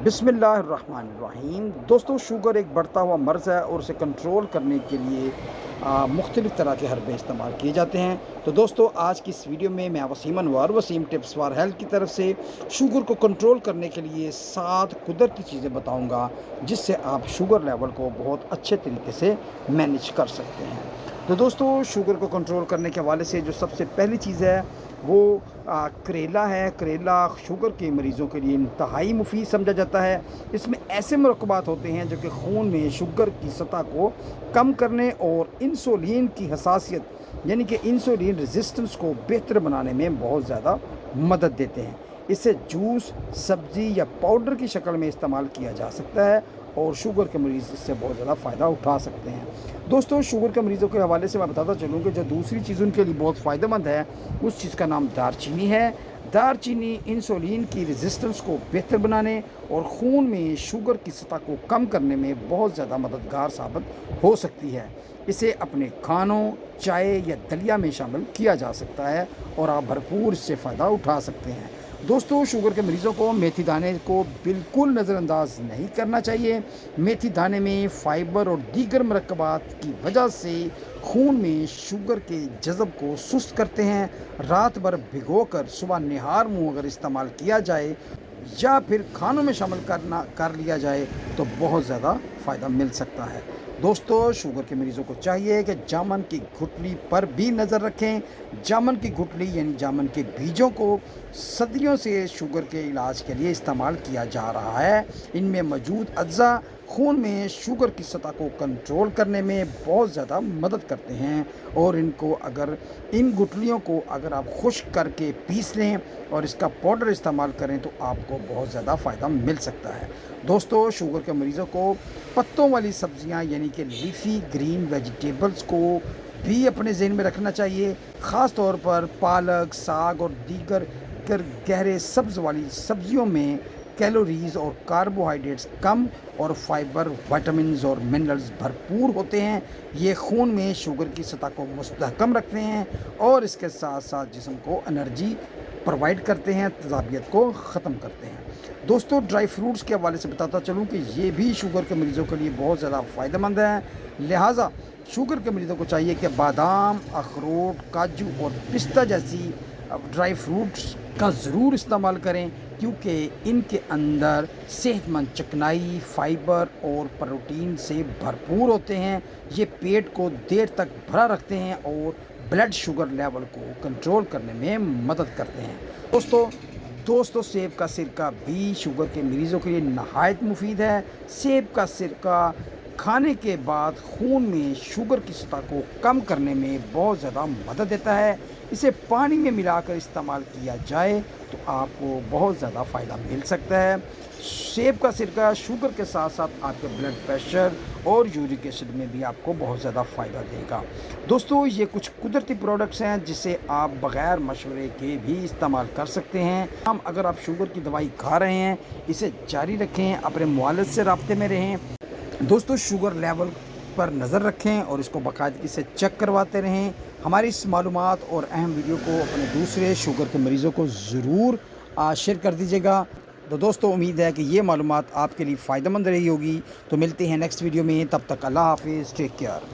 بسم اللہ الرحمن الرحیم۔ دوستو، شوگر ایک بڑھتا ہوا مرض ہے اور اسے کنٹرول کرنے کے لیے مختلف طرح کے حربے استعمال کیے جاتے ہیں۔ تو دوستو، آج کی اس ویڈیو میں وسیم انوار وسیم ٹپس فار ہیلتھ کی طرف سے شوگر کو کنٹرول کرنے کے لیے 7 قدرتی چیزیں بتاؤں گا، جس سے آپ شوگر لیول کو بہت اچھے طریقے سے مینیج کر سکتے ہیں۔ تو دوستو، شوگر کو کنٹرول کرنے کے حوالے سے جو سب سے پہلی چیز ہے وہ کریلا ہے۔ کریلا شوگر کے مریضوں کے لیے انتہائی مفید سمجھا جاتا ہے۔ اس میں ایسے مرکبات ہوتے ہیں جو کہ خون میں شوگر کی سطح کو کم کرنے اور انسولین کی حساسیت یعنی کہ انسولین ریزسٹنس کو بہتر بنانے میں بہت زیادہ مدد دیتے ہیں۔ اسے جوس، سبزی یا پاؤڈر کی شکل میں استعمال کیا جا سکتا ہے اور شوگر کے مریض اس سے بہت زیادہ فائدہ اٹھا سکتے ہیں۔ دوستو، شوگر کے مریضوں کے حوالے سے میں بتاتا چلوں کہ جو دوسری چیز ان کے لیے بہت فائدہ مند ہے، اس چیز کا نام دار چینی ہے۔ دار چینی انسولین کی ریزسٹنس کو بہتر بنانے اور خون میں شوگر کی سطح کو کم کرنے میں بہت زیادہ مددگار ثابت ہو سکتی ہے۔ اسے اپنے کھانوں، چائے یا دلیا میں شامل کیا جا سکتا ہے اور آپ بھرپور اس سے فائدہ اٹھا سکتے ہیں۔ دوستو، شوگر کے مریضوں کو میتھی دانے کو بالکل نظر انداز نہیں کرنا چاہیے۔ میتھی دانے میں فائبر اور دیگر مرکبات کی وجہ سے خون میں شوگر کے جذب کو سست کرتے ہیں۔ رات بھر بھگو کر صبح نہار منہ اگر استعمال کیا جائے یا پھر کھانوں میں شامل کر لیا جائے تو بہت زیادہ فائدہ مل سکتا ہے۔ دوستو، شوگر کے مریضوں کو چاہیے کہ جامن کی گٹھلی پر بھی نظر رکھیں۔ جامن کی گٹھلی یعنی جامن کے بیجوں کو صدیوں سے شوگر کے علاج کے لیے استعمال کیا جا رہا ہے۔ ان میں موجود اجزاء خون میں شوگر کی سطح کو کنٹرول کرنے میں بہت زیادہ مدد کرتے ہیں اور ان گٹھلیوں کو اگر آپ خشک کر کے پیس لیں اور اس کا پاؤڈر استعمال کریں تو آپ کو بہت زیادہ فائدہ مل سکتا ہے۔ دوستو، شوگر کے مریضوں کو پتوں والی سبزیاں یعنی کہ لیفی گرین ویجیٹیبلز کو بھی اپنے ذہن میں رکھنا چاہیے۔ خاص طور پر پالک، ساگ اور دیگر گہرے سبز والی سبزیوں میں کیلوریز اور کاربوہائیڈریٹس کم اور فائبر، وٹامنز اور منرلز بھرپور ہوتے ہیں۔ یہ خون میں شوگر کی سطح کو مستحکم رکھتے ہیں اور اس کے ساتھ ساتھ جسم کو انرجی پرووائڈ کرتے ہیں، تیزابیت کو ختم کرتے ہیں۔ دوستو، ڈرائی فروٹس کے حوالے سے بتاتا چلوں کہ یہ بھی شوگر کے مریضوں کے لیے بہت زیادہ فائدہ مند ہیں۔ لہٰذا شوگر کے مریضوں کو چاہیے کہ بادام، اخروٹ، کاجو اور پستہ جیسی ڈرائی فروٹس کا ضرور استعمال کریں، کیونکہ ان کے اندر صحت مند چکنائی، فائبر اور پروٹین سے بھرپور ہوتے ہیں۔ یہ پیٹ کو دیر تک بھرا رکھتے ہیں اور بلڈ شوگر لیول کو کنٹرول کرنے میں مدد کرتے ہیں۔ دوستو، سیب کا سرکہ بھی شوگر کے مریضوں کے لیے نہایت مفید ہے۔ سیب کا سرکہ کھانے کے بعد خون میں شوگر کی سطح کو کم کرنے میں بہت زیادہ مدد دیتا ہے۔ اسے پانی میں ملا کر استعمال کیا جائے تو آپ کو بہت زیادہ فائدہ مل سکتا ہے۔ سیب کا سرکہ شوگر کے ساتھ ساتھ آپ کے بلڈ پریشر اور یورک ایسڈ میں بھی آپ کو بہت زیادہ فائدہ دے گا۔ دوستو، یہ کچھ قدرتی پروڈکٹس ہیں جسے آپ بغیر مشورے کے بھی استعمال کر سکتے ہیں۔ اگر آپ شوگر کی دوائی کھا رہے ہیں، اسے جاری رکھیں، اپنے معالج سے رابطے میں رہیں۔ دوستو، شوگر لیول پر نظر رکھیں اور اس کو باقاعدگی سے چیک کرواتے رہیں۔ ہماری اس معلومات اور اہم ویڈیو کو اپنے دوسرے شوگر کے مریضوں کو ضرور شیئر کر دیجیے گا۔ تو دوستو، امید ہے کہ یہ معلومات آپ کے لیے فائدہ مند رہی ہوگی۔ تو ملتے ہیں نیکسٹ ویڈیو میں، تب تک اللہ حافظ، ٹیک کیئر۔